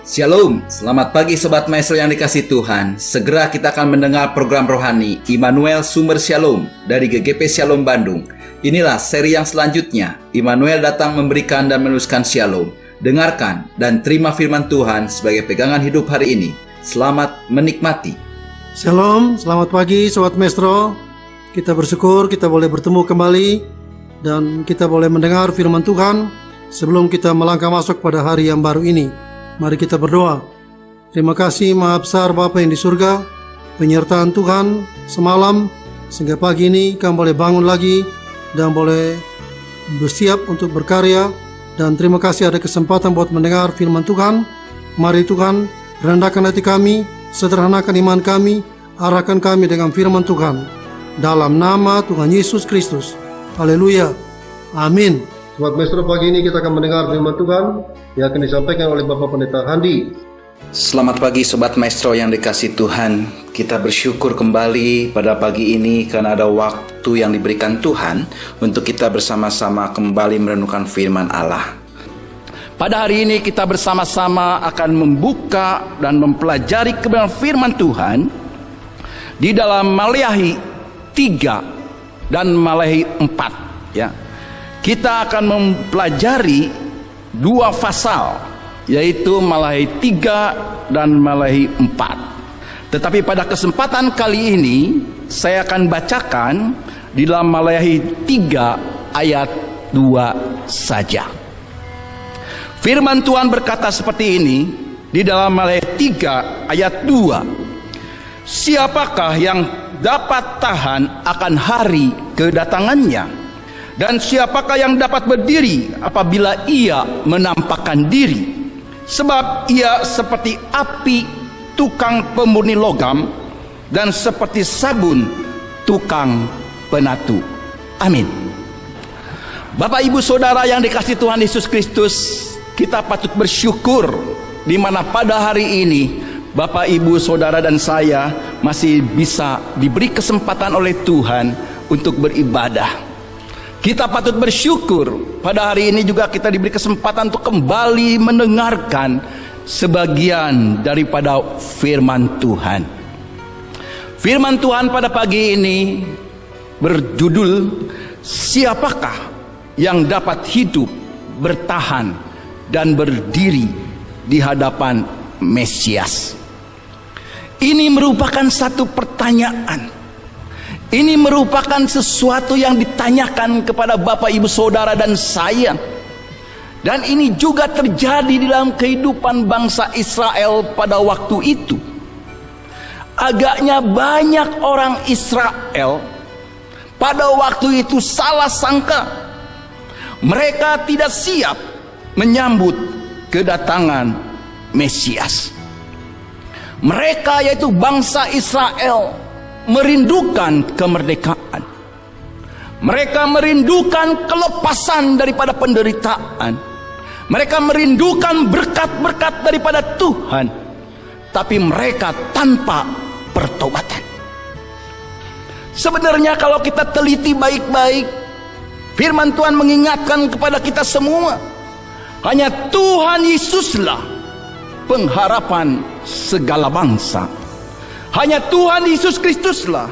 Shalom, selamat pagi Sobat Maestro yang dikasih Tuhan. Segera kita akan mendengar program rohani Immanuel Sumber Shalom dari GGP Shalom Bandung. Inilah seri yang selanjutnya. Immanuel datang memberikan dan meneruskan Shalom. Dengarkan dan terima firman Tuhan sebagai pegangan hidup hari ini. Selamat menikmati. Shalom, selamat pagi Sobat Maestro. Kita bersyukur kita boleh bertemu kembali dan kita boleh mendengar firman Tuhan sebelum kita melangkah masuk pada hari yang baru ini. Mari kita berdoa. Terima kasih Maha Besar Bapa yang di surga, penyertaan Tuhan semalam sehingga pagi ini kami boleh bangun lagi dan boleh bersiap untuk berkarya. Dan terima kasih ada kesempatan buat mendengar firman Tuhan. Mari Tuhan, rendahkan hati kami, sederhanakan iman kami, arahkan kami dengan firman Tuhan. Dalam nama Tuhan Yesus Kristus. Haleluya. Amin. Sobat Maestro, pagi ini kita akan mendengar firman Tuhan yang akan disampaikan oleh Bapak Pendeta Handi. Selamat pagi Sobat Maestro yang dikasih Tuhan. Kita bersyukur kembali pada pagi ini karena ada waktu yang diberikan Tuhan untuk kita bersama-sama kembali merenungkan firman Allah. Pada hari ini kita bersama-sama akan membuka dan mempelajari kebenaran firman Tuhan di dalam Maleakhi 3 dan Maleakhi 4 ya. Kita akan mempelajari dua pasal, yaitu Maleakhi 3 dan Maleakhi 4. Tetapi pada kesempatan kali ini saya akan bacakan di dalam Maleakhi 3 ayat 2 saja. Firman Tuhan berkata seperti ini di dalam Maleakhi 3 ayat 2. Siapakah yang dapat tahan akan hari kedatangannya? Dan siapakah yang dapat berdiri apabila ia menampakkan diri? Sebab ia seperti api tukang pemurni logam dan seperti sabun tukang penatu. Amin. Bapak Ibu Saudara yang dikasihi Tuhan Yesus Kristus, kita patut bersyukur di mana pada hari ini Bapak Ibu Saudara dan saya masih bisa diberi kesempatan oleh Tuhan untuk beribadah. Kita patut bersyukur pada hari ini juga kita diberi kesempatan untuk kembali mendengarkan sebagian daripada firman Tuhan. Firman Tuhan pada pagi ini berjudul, siapakah yang dapat hidup, bertahan, dan berdiri di hadapan Mesias? Ini merupakan satu pertanyaan. Ini merupakan sesuatu yang ditanyakan kepada Bapak Ibu Saudara dan saya. Dan ini juga terjadi di dalam kehidupan bangsa Israel pada waktu itu. Agaknya banyak orang Israel pada waktu itu salah sangka. Mereka tidak siap menyambut kedatangan Mesias. Mereka, yaitu bangsa Israel, merindukan kemerdekaan. Mereka merindukan kelepasan daripada penderitaan. Mereka merindukan berkat-berkat daripada Tuhan. Tapi mereka tanpa pertobatan. Sebenarnya kalau kita teliti baik-baik, firman Tuhan mengingatkan kepada kita semua, hanya Tuhan Yesuslah pengharapan segala bangsa. Hanya Tuhan Yesus Kristuslah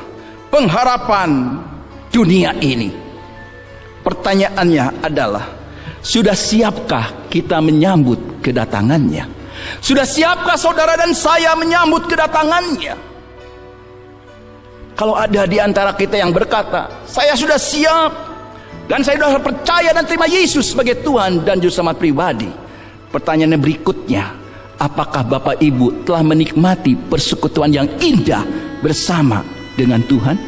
pengharapan dunia ini. Pertanyaannya adalah, sudah siapkah kita menyambut kedatangannya? Sudah siapkah saudara dan saya menyambut kedatangannya? Kalau ada di antara kita yang berkata, saya sudah siap dan saya sudah percaya dan terima Yesus sebagai Tuhan dan Juru Selamat pribadi. Pertanyaannya berikutnya, apakah Bapak Ibu telah menikmati persekutuan yang indah bersama dengan Tuhan?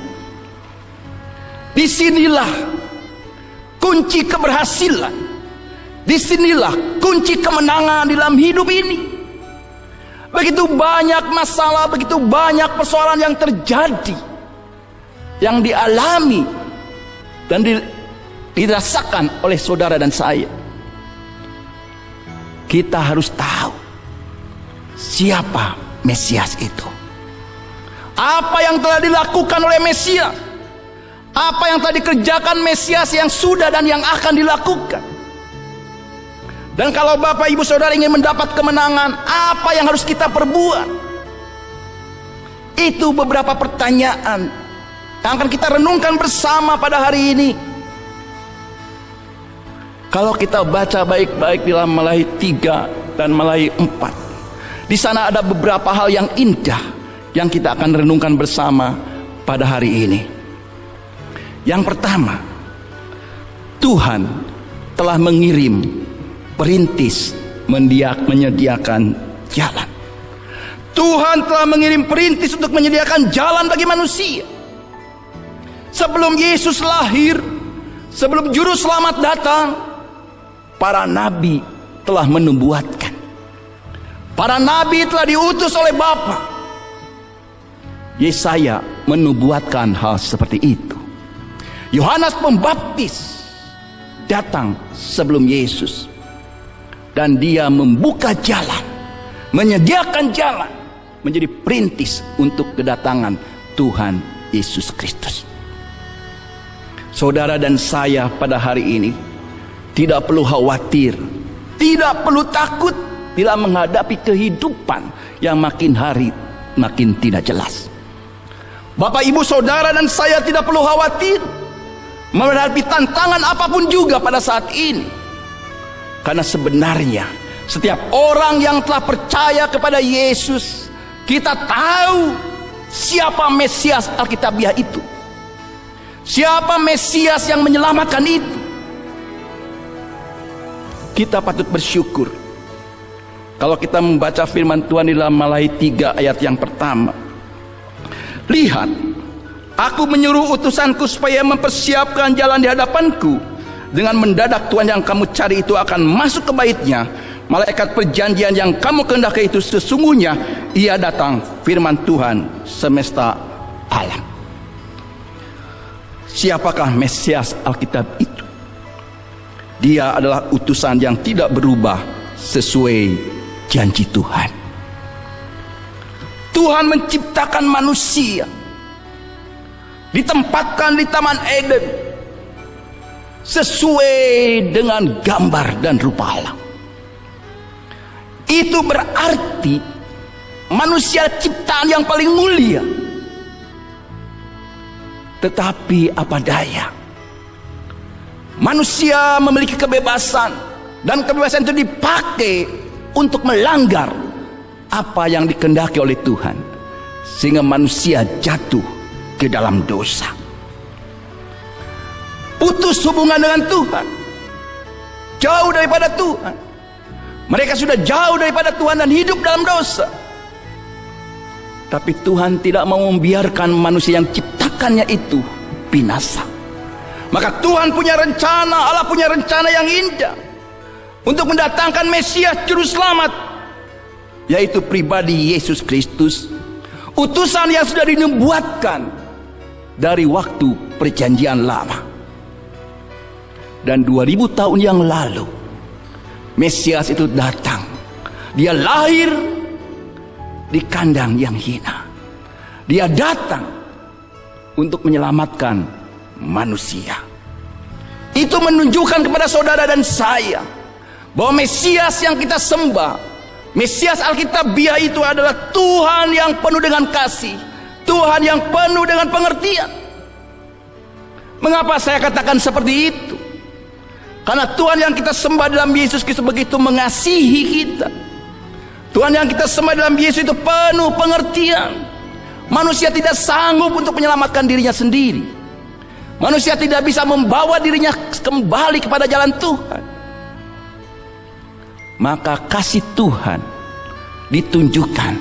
Disinilah kunci keberhasilan. Disinilah kunci kemenangan dalam hidup ini. Begitu banyak masalah, begitu banyak persoalan yang terjadi, yang dialami dan dirasakan oleh saudara dan saya. Kita harus tahu siapa Mesias itu. Apa yang telah dilakukan oleh Mesias? Apa yang telah dikerjakan Mesias yang sudah dan yang akan dilakukan? Dan kalau Bapak Ibu Saudara ingin mendapat kemenangan, apa yang harus kita perbuat? Itu beberapa pertanyaan yang akan kita renungkan bersama pada hari ini. Kalau kita baca baik-baik di dalam Melayu 3 dan Melayu 4, di sana ada beberapa hal yang indah yang kita akan renungkan bersama pada hari ini. Yang pertama, Tuhan telah mengirim perintis menyediakan jalan. Tuhan telah mengirim perintis untuk menyediakan jalan bagi manusia. Sebelum Yesus lahir, sebelum juru selamat datang, para nabi telah menubuatkan. Para nabi telah diutus oleh Bapa. Yesaya menubuatkan hal seperti itu. Yohanes Pembaptis datang sebelum Yesus, dan dia membuka jalan, menyediakan jalan, menjadi perintis untuk kedatangan Tuhan Yesus Kristus. Saudara dan saya pada hari ini tidak perlu khawatir, tidak perlu takut bila menghadapi kehidupan yang makin hari makin tidak jelas. Bapak, Ibu, Saudara dan saya tidak perlu khawatir menghadapi tantangan apapun juga pada saat ini, karena sebenarnya setiap orang yang telah percaya kepada Yesus, kita tahu siapa Mesias Alkitabiah itu, siapa Mesias yang menyelamatkan itu. Kita patut bersyukur kalau kita membaca firman Tuhan di dalam Melayu 3 ayat yang pertama. Lihat, aku menyuruh utusanku supaya mempersiapkan jalan di hadapanku. Dengan mendadak Tuhan yang kamu cari itu akan masuk ke baitnya. Malaikat perjanjian yang kamu kehendaki itu sesungguhnya ia datang, firman Tuhan semesta alam. Siapakah Mesias Alkitab itu? Dia adalah utusan yang tidak berubah sesuai janji Tuhan. Tuhan menciptakan manusia, ditempatkan di Taman Eden sesuai dengan gambar dan rupa Allah. Itu berarti manusia ciptaan yang paling mulia. Tetapi apa daya, manusia memiliki kebebasan, dan kebebasan itu dipakai untuk melanggar apa yang dikehendaki oleh Tuhan, sehingga manusia jatuh ke dalam dosa, putus hubungan dengan Tuhan, jauh daripada Tuhan. Mereka sudah jauh daripada Tuhan dan hidup dalam dosa. Tapi Tuhan tidak mau membiarkan manusia yang ciptakannya itu binasa. Maka Tuhan punya rencana, Allah punya rencana yang indah untuk mendatangkan Mesias Juru Selamat, yaitu pribadi Yesus Kristus, utusan yang sudah dinubuatkan dari waktu perjanjian lama. Dan 2000 tahun yang lalu Mesias itu datang. Dia lahir di kandang yang hina. Dia datang untuk menyelamatkan manusia. Itu menunjukkan kepada saudara dan saya bahwa Mesias yang kita sembah, Mesias Alkitabiah itu adalah Tuhan yang penuh dengan kasih, Tuhan yang penuh dengan pengertian. Mengapa saya katakan seperti itu? Karena Tuhan yang kita sembah dalam Yesus Kristus begitu mengasihi kita. Tuhan yang kita sembah dalam Yesus itu penuh pengertian. Manusia tidak sanggup untuk menyelamatkan dirinya sendiri. Manusia tidak bisa membawa dirinya kembali kepada jalan Tuhan. Maka kasih Tuhan ditunjukkan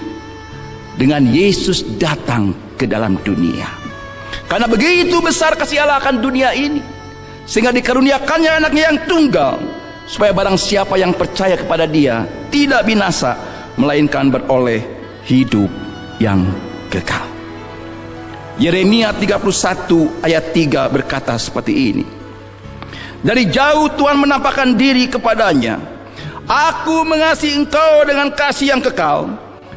dengan Yesus datang ke dalam dunia. Karena begitu besar kasih Allah akan dunia ini, sehingga dikaruniakannya anaknya yang tunggal, supaya barang siapa yang percaya kepada Dia tidak binasa, melainkan beroleh hidup yang kekal. Yeremia 31 ayat 3 berkata seperti ini. Dari jauh Tuhan menampakkan diri kepadanya. Aku mengasihi engkau dengan kasih yang kekal,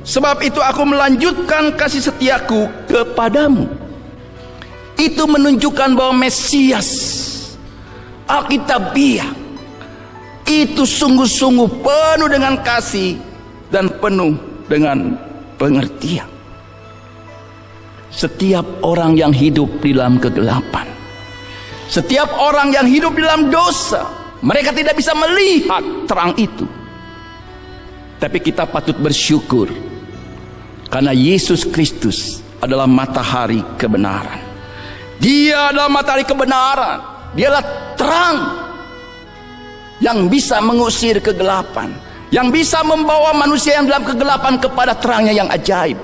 sebab itu aku melanjutkan kasih setiaku kepadamu. Itu menunjukkan bahwa Mesias Alkitabiah itu sungguh-sungguh penuh dengan kasih dan penuh dengan pengertian. Setiap orang yang hidup di dalam kegelapan, setiap orang yang hidup di dalam dosa, mereka tidak bisa melihat terang itu. Tapi kita patut bersyukur karena Yesus Kristus adalah matahari kebenaran. Dia adalah matahari kebenaran. Dialah terang yang bisa mengusir kegelapan, yang bisa membawa manusia yang dalam kegelapan kepada terangnya yang ajaib.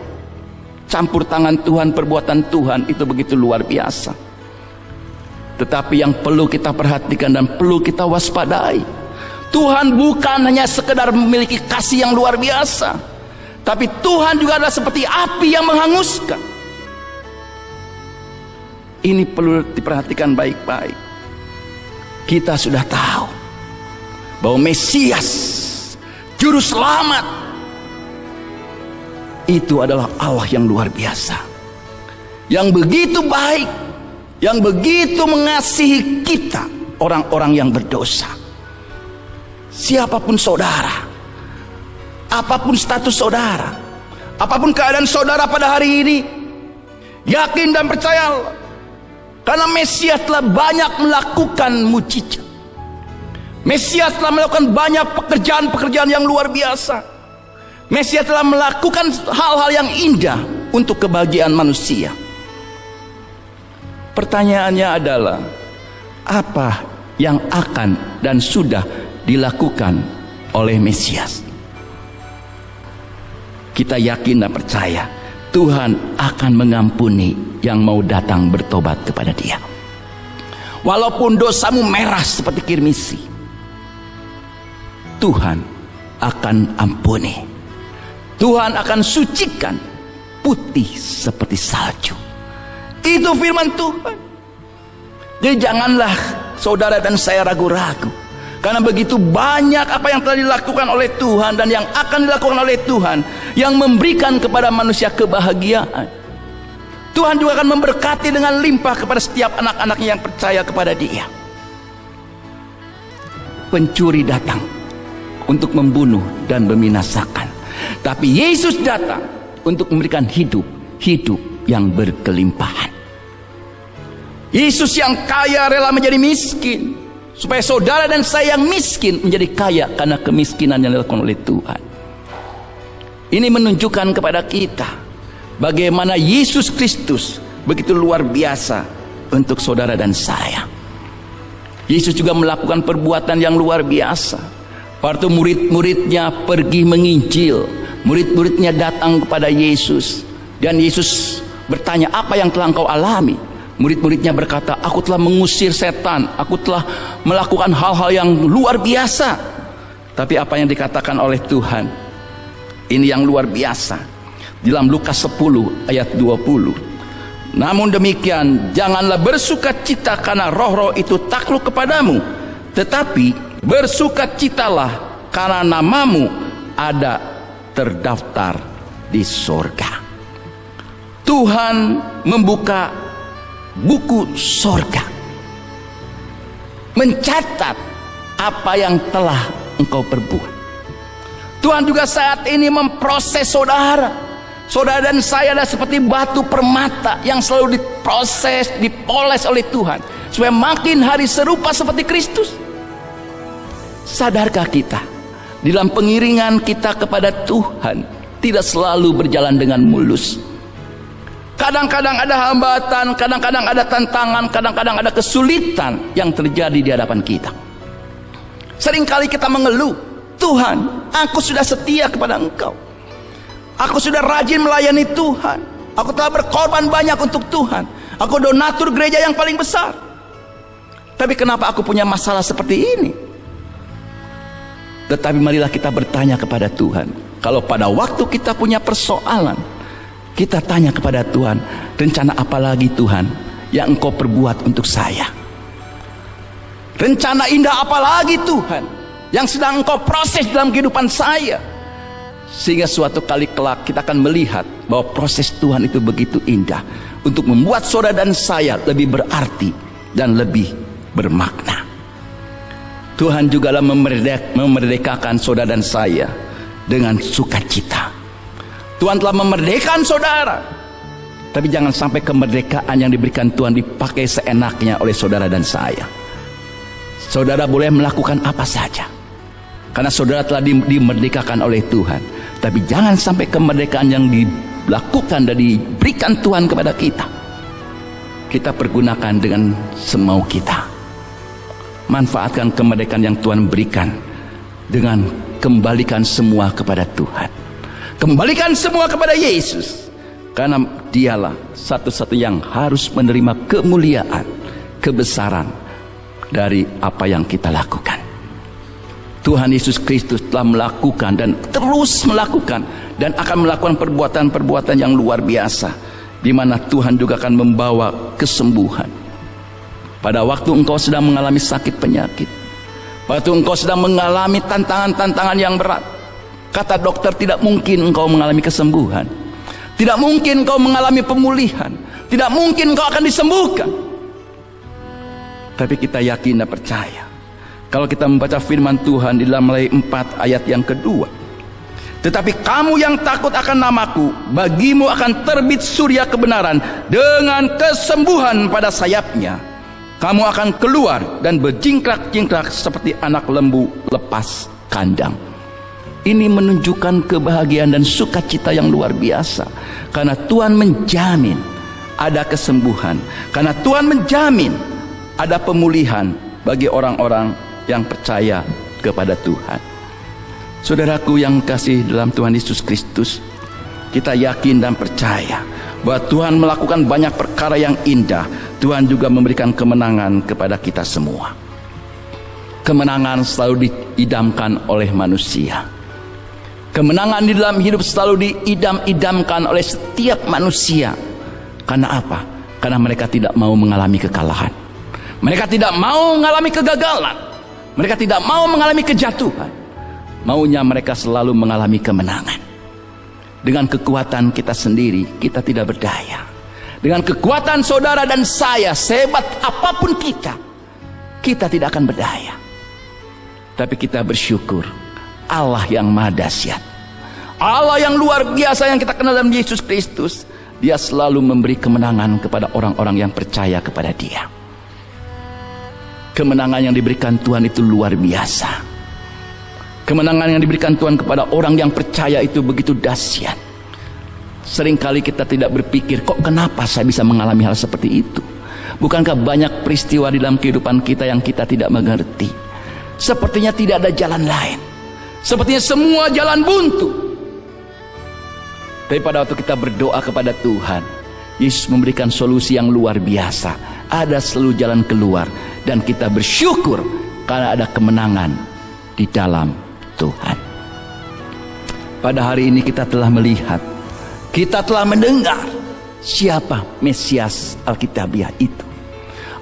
Campur tangan Tuhan, perbuatan Tuhan itu begitu luar biasa. Tetapi yang perlu kita perhatikan dan perlu kita waspadai, Tuhan bukan hanya sekedar memiliki kasih yang luar biasa, tapi Tuhan juga adalah seperti api yang menghanguskan. Ini perlu diperhatikan baik-baik. Kita sudah tahu bahwa Mesias, Juru Selamat, itu adalah Allah yang luar biasa, yang begitu baik, yang begitu mengasihi kita, orang-orang yang berdosa. Siapapun saudara, apapun status saudara, apapun keadaan saudara pada hari ini, yakin dan percayalah, karena Mesias telah banyak melakukan mujizat. Mesias telah melakukan banyak pekerjaan-pekerjaan yang luar biasa. Mesias telah melakukan hal-hal yang indah untuk kebahagiaan manusia. Pertanyaannya adalah, apa yang akan dan sudah dilakukan oleh Mesias? Kita yakin dan percaya Tuhan akan mengampuni yang mau datang bertobat kepada Dia. Walaupun dosamu merah seperti kirmisi, Tuhan akan ampuni. Tuhan akan sucikan putih seperti salju. Itu firman Tuhan. Jadi janganlah saudara dan saya ragu-ragu, karena begitu banyak apa yang telah dilakukan oleh Tuhan dan yang akan dilakukan oleh Tuhan, yang memberikan kepada manusia kebahagiaan. Tuhan juga akan memberkati dengan limpah kepada setiap anak-anaknya yang percaya kepada Dia. Pencuri datang untuk membunuh dan membinasakan, tapi Yesus datang untuk memberikan hidup yang berkelimpahan. Yesus yang kaya rela menjadi miskin, supaya saudara dan saya yang miskin menjadi kaya karena kemiskinan yang dilakukan oleh Tuhan. Ini menunjukkan kepada kita bagaimana Yesus Kristus begitu luar biasa untuk saudara dan saya. Yesus juga melakukan perbuatan yang luar biasa. Waktu murid-muridnya pergi menginjil, murid-muridnya datang kepada Yesus, dan Yesus bertanya, apa yang telah engkau alami? Murid-muridnya berkata, aku telah mengusir setan, aku telah melakukan hal-hal yang luar biasa. Tapi apa yang dikatakan oleh Tuhan, ini yang luar biasa. Dalam Lukas 10 ayat 20, namun demikian janganlah bersukacita karena roh-roh itu takluk kepadamu, tetapi bersukacitalah karena namamu ada terdaftar di sorga. Tuhan membuka buku sorga, mencatat apa yang telah engkau perbuat. Tuhan juga saat ini memproses saudara. Saudara dan saya adalah seperti batu permata yang selalu diproses, dipoles oleh Tuhan, supaya makin hari serupa seperti Kristus. Sadarkah kita, di dalam pengiringan kita kepada Tuhan tidak selalu berjalan dengan mulus. Kadang-kadang ada hambatan, kadang-kadang ada tantangan, kadang-kadang ada kesulitan yang terjadi di hadapan kita. Seringkali kita mengeluh, Tuhan, aku sudah setia kepada Engkau, aku sudah rajin melayani Tuhan, aku telah berkorban banyak untuk Tuhan, aku donatur gereja yang paling besar, tapi kenapa aku punya masalah seperti ini? Tetapi marilah kita bertanya kepada Tuhan. Kalau pada waktu kita punya persoalan, kita tanya kepada Tuhan, rencana apa lagi Tuhan yang Engkau perbuat untuk saya? Rencana indah apa lagi Tuhan yang sedang Engkau proses dalam kehidupan saya? Sehingga suatu kali kelak kita akan melihat bahwa proses Tuhan itu begitu indah untuk membuat saudara dan saya lebih berarti dan lebih bermakna. Tuhan juga memerdekakan saudara dan saya dengan sukacita. Tuhan telah memerdekakan saudara, tapi jangan sampai kemerdekaan yang diberikan Tuhan dipakai seenaknya oleh saudara dan saya. Saudara boleh melakukan apa saja, karena saudara telah dimerdekakan oleh Tuhan. Tapi jangan sampai kemerdekaan yang dilakukan dan diberikan Tuhan kepada kita pergunakan dengan semau kita. Manfaatkan kemerdekaan yang Tuhan berikan dengan kembalikan semua kepada Tuhan. Kembalikan semua kepada Yesus, karena dialah satu-satu yang harus menerima kemuliaan, kebesaran dari apa yang kita lakukan. Tuhan Yesus Kristus telah melakukan dan terus melakukan dan akan melakukan perbuatan-perbuatan yang luar biasa, di mana Tuhan juga akan membawa kesembuhan. Pada waktu engkau sedang mengalami sakit penyakit, waktu engkau sedang mengalami tantangan-tantangan yang berat, kata dokter tidak mungkin engkau mengalami kesembuhan, tidak mungkin engkau mengalami pemulihan, tidak mungkin engkau akan disembuhkan. Tapi kita yakin dan percaya, kalau kita membaca firman Tuhan di dalam Matius 4 ayat yang kedua, tetapi kamu yang takut akan namaku, bagimu akan terbit surya kebenaran dengan kesembuhan pada sayapnya. Kamu akan keluar dan berjingkrak-jingkrak seperti anak lembu lepas kandang. Ini menunjukkan kebahagiaan dan sukacita yang luar biasa, karena Tuhan menjamin ada kesembuhan, karena Tuhan menjamin ada pemulihan bagi orang-orang yang percaya kepada Tuhan. Saudaraku yang kasih dalam Tuhan Yesus Kristus, kita yakin dan percaya bahwa Tuhan melakukan banyak perkara yang indah. Tuhan juga memberikan kemenangan kepada kita semua. Kemenangan selalu diidamkan oleh manusia. Kemenangan di dalam hidup selalu diidam-idamkan oleh setiap manusia. Karena apa? Karena mereka tidak mau mengalami kekalahan. Mereka tidak mau mengalami kegagalan. Mereka tidak mau mengalami kejatuhan. Maunya mereka selalu mengalami kemenangan. Dengan kekuatan kita sendiri, kita tidak berdaya. Dengan kekuatan saudara dan saya, sehebat apapun kita tidak akan berdaya. Tapi kita bersyukur, Allah yang maha dahsyat, Allah yang luar biasa yang kita kenal dalam Yesus Kristus, Dia selalu memberi kemenangan kepada orang-orang yang percaya kepada Dia. Kemenangan yang diberikan Tuhan itu luar biasa. Kemenangan yang diberikan Tuhan kepada orang yang percaya itu begitu dahsyat. Seringkali kita tidak berpikir, kok kenapa saya bisa mengalami hal seperti itu? Bukankah banyak peristiwa di dalam kehidupan kita yang kita tidak mengerti? Sepertinya tidak ada jalan lain, sepertinya semua jalan buntu. Tapi pada waktu kita berdoa kepada Tuhan, Yesus memberikan solusi yang luar biasa. Ada selalu jalan keluar, dan kita bersyukur karena ada kemenangan di dalam Tuhan. Pada hari ini kita telah melihat, kita telah mendengar siapa Mesias Alkitabiah itu.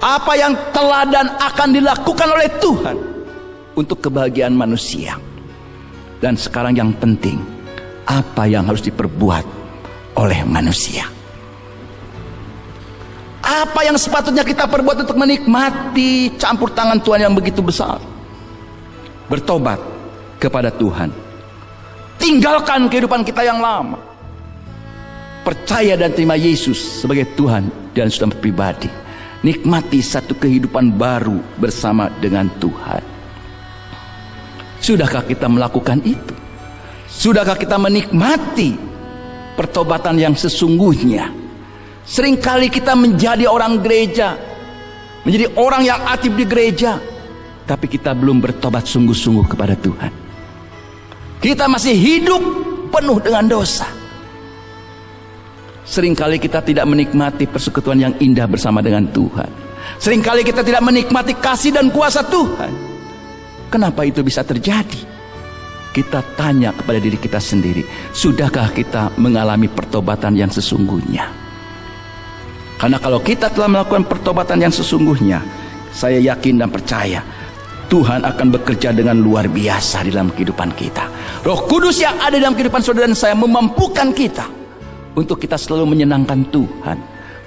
Apa yang telah dan akan dilakukan oleh Tuhan untuk kebahagiaan manusia. Dan sekarang yang penting, apa yang harus diperbuat oleh manusia. Apa yang sepatutnya kita perbuat untuk menikmati campur tangan Tuhan yang begitu besar? Bertobat kepada Tuhan. Tinggalkan kehidupan kita yang lama. Percaya dan terima Yesus sebagai Tuhan dan saudara pribadi. Nikmati satu kehidupan baru bersama dengan Tuhan. Sudahkah kita melakukan itu? Sudahkah kita menikmati pertobatan yang sesungguhnya? Seringkali kita menjadi orang gereja, menjadi orang yang aktif di gereja, tapi kita belum bertobat sungguh-sungguh kepada Tuhan. Kita masih hidup penuh dengan dosa. Seringkali kita tidak menikmati persekutuan yang indah bersama dengan Tuhan. Seringkali kita tidak menikmati kasih dan kuasa Tuhan. Kenapa itu bisa terjadi? Kita tanya kepada diri kita sendiri, sudahkah kita mengalami pertobatan yang sesungguhnya? Karena kalau kita telah melakukan pertobatan yang sesungguhnya, saya yakin dan percaya Tuhan akan bekerja dengan luar biasa di dalam kehidupan kita. Roh Kudus yang ada dalam kehidupan saudara dan saya memampukan kita untuk kita selalu menyenangkan Tuhan,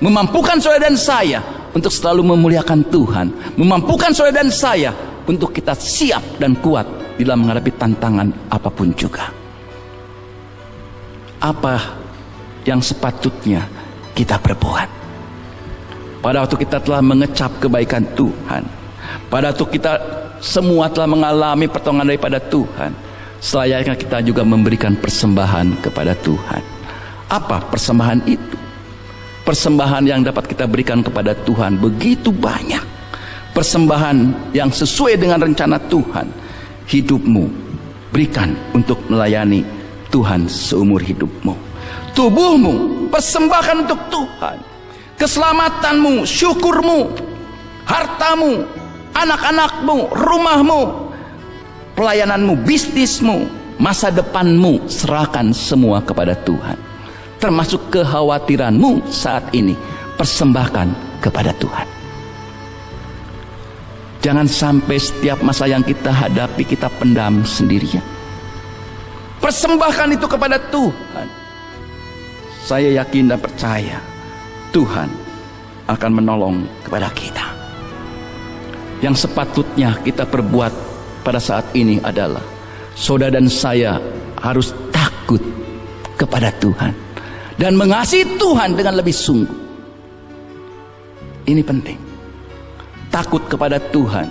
memampukan saudara dan saya untuk selalu memuliakan Tuhan, memampukan saudara dan saya untuk kita siap dan kuat dalam menghadapi tantangan apapun juga. Apa yang sepatutnya kita perbuat pada waktu kita telah mengecap kebaikan Tuhan, pada waktu kita semua telah mengalami pertolongan daripada Tuhan, selayaknya kita juga memberikan persembahan kepada Tuhan. Apa persembahan itu? Persembahan yang dapat kita berikan kepada Tuhan begitu banyak. Persembahan yang sesuai dengan rencana Tuhan. Hidupmu berikan untuk melayani Tuhan seumur hidupmu. Tubuhmu persembahkan untuk Tuhan. Keselamatanmu, syukurmu, hartamu, anak-anakmu, rumahmu, pelayananmu, bisnismu, masa depanmu, serahkan semua kepada Tuhan. Termasuk kekhawatiranmu saat ini, persembahkan kepada Tuhan. Jangan sampai setiap masa yang kita hadapi kita pendam sendirian. Persembahkan itu kepada Tuhan. Saya yakin dan percaya Tuhan akan menolong kepada kita. Yang sepatutnya kita perbuat pada saat ini adalah saudara dan saya harus takut kepada Tuhan dan mengasihi Tuhan dengan lebih sungguh. Ini penting. Takut kepada Tuhan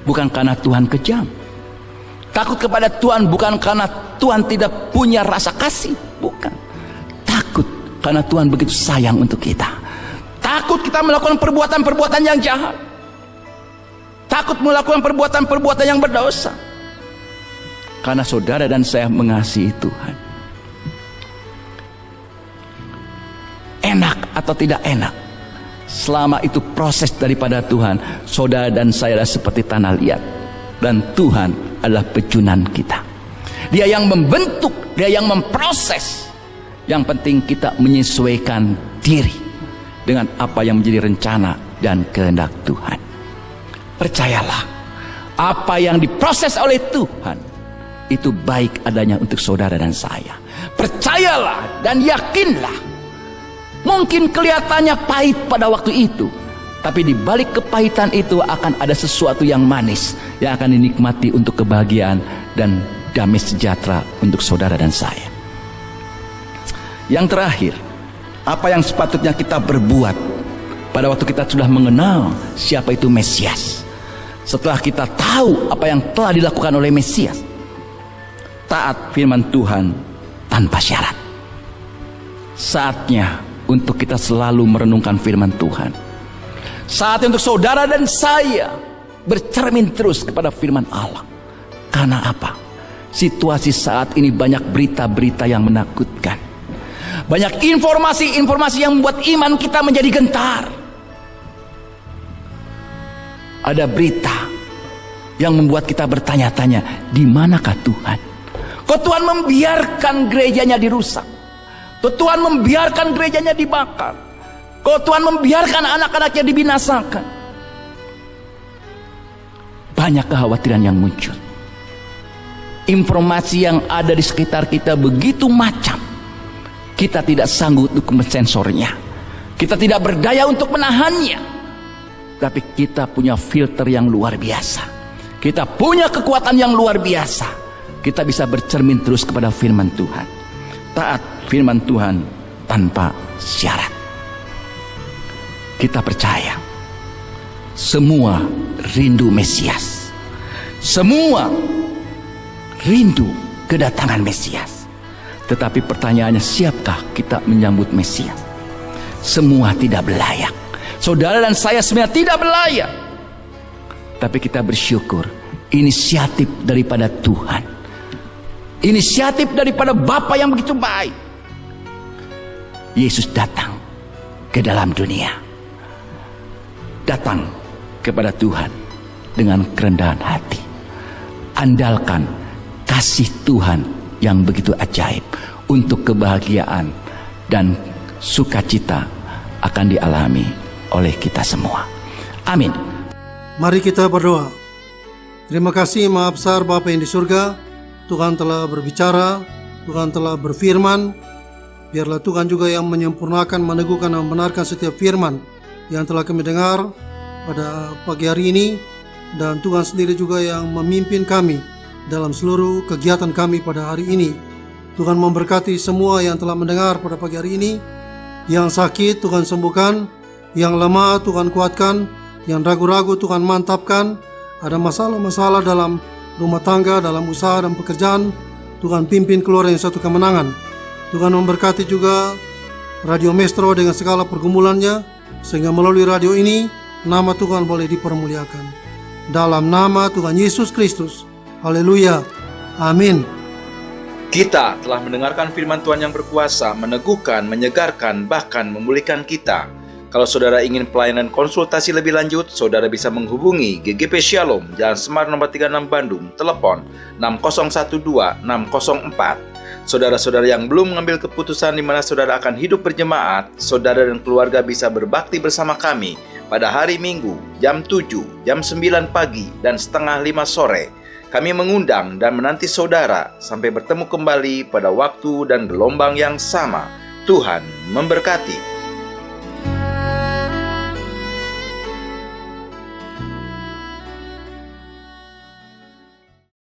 bukan karena Tuhan kejam. Takut kepada Tuhan bukan karena Tuhan tidak punya rasa kasih, bukan. Takut karena Tuhan begitu sayang untuk kita. Takut kita melakukan perbuatan-perbuatan yang jahat. Takut melakukan perbuatan-perbuatan yang berdosa. Karena saudara dan saya mengasihi Tuhan. Enak atau tidak enak, selama itu proses daripada Tuhan, saudara dan saya adalah seperti tanah liat, dan Tuhan adalah pejunan kita. Dia yang membentuk, dia yang memproses. Yang penting kita menyesuaikan diri dengan apa yang menjadi rencana dan kehendak Tuhan. Percayalah, apa yang diproses oleh Tuhan itu baik adanya untuk saudara dan saya. Percayalah dan yakinlah. Mungkin kelihatannya pahit pada waktu itu, tapi di balik kepahitan itu akan ada sesuatu yang manis yang akan dinikmati untuk kebahagiaan dan damai sejahtera untuk saudara dan saya. Yang terakhir, apa yang sepatutnya kita berbuat pada waktu kita sudah mengenal siapa itu Mesias. Setelah kita tahu apa yang telah dilakukan oleh Mesias, taat firman Tuhan tanpa syarat. Saatnya untuk kita selalu merenungkan firman Tuhan. Saatnya untuk saudara dan saya bercermin terus kepada firman Allah. Karena apa? Situasi saat ini banyak berita-berita yang menakutkan. Banyak informasi-informasi yang membuat iman kita menjadi gentar. Ada berita yang membuat kita bertanya-tanya, di manakah Tuhan? Kok Tuhan membiarkan gerejanya dirusak? Kok Tuhan membiarkan gerejanya dibakar? Kok Tuhan membiarkan anak-anaknya dibinasakan? Banyak kekhawatiran yang muncul. Informasi yang ada di sekitar kita begitu macam. Kita tidak sanggup untuk mensensornya. Kita tidak berdaya untuk menahannya. Tapi kita punya filter yang luar biasa. Kita punya kekuatan yang luar biasa. Kita bisa bercermin terus kepada firman Tuhan. Taat firman Tuhan tanpa syarat. Kita percaya semua rindu Mesias. Semua rindu kedatangan Mesias. Tetapi pertanyaannya, siapkah kita menyambut Mesias? Semua tidak belayak. Saudara dan saya sebenarnya tidak belayak. Tapi kita bersyukur inisiatif daripada Tuhan. Inisiatif daripada Bapa yang begitu baik. Yesus datang ke dalam dunia. Datang kepada Tuhan dengan kerendahan hati. Andalkan kasih Tuhan yang begitu ajaib untuk kebahagiaan dan sukacita akan dialami oleh kita semua. Amin. Mari kita berdoa. Terima kasih Maha Besar Bapa yang di surga. Tuhan telah berbicara, Tuhan telah berfirman. Biarlah Tuhan juga yang menyempurnakan, meneguhkan dan membenarkan setiap firman yang telah kami dengar pada pagi hari ini. dan Tuhan sendiri juga yang memimpin kami dalam seluruh kegiatan kami pada hari ini. Tuhan memberkati semua yang telah mendengar pada pagi hari ini. Yang sakit Tuhan sembuhkan, yang lemah Tuhan kuatkan, yang ragu-ragu Tuhan mantapkan. Ada masalah-masalah dalam rumah tangga, dalam usaha dan pekerjaan, Tuhan pimpin keluar yang satu kemenangan. Tuhan memberkati juga Radio Maestro dengan segala pergumulannya, sehingga melalui radio ini nama Tuhan boleh dipermuliakan. Dalam nama Tuhan Yesus Kristus. Haleluya. Amin. Kita telah mendengarkan firman Tuhan yang berkuasa, meneguhkan, menyegarkan, bahkan memulihkan kita. Kalau saudara ingin pelayanan konsultasi lebih lanjut, saudara bisa menghubungi GGP Shalom, Jalan Semar nomor 36 Bandung, telepon 6012-604. Saudara-saudara yang belum mengambil keputusan di mana saudara akan hidup berjemaat, saudara dan keluarga bisa berbakti bersama kami pada hari Minggu, jam 7, jam 9 pagi, dan setengah 5 sore. Kami mengundang dan menanti saudara sampai bertemu kembali pada waktu dan gelombang yang sama. Tuhan memberkati.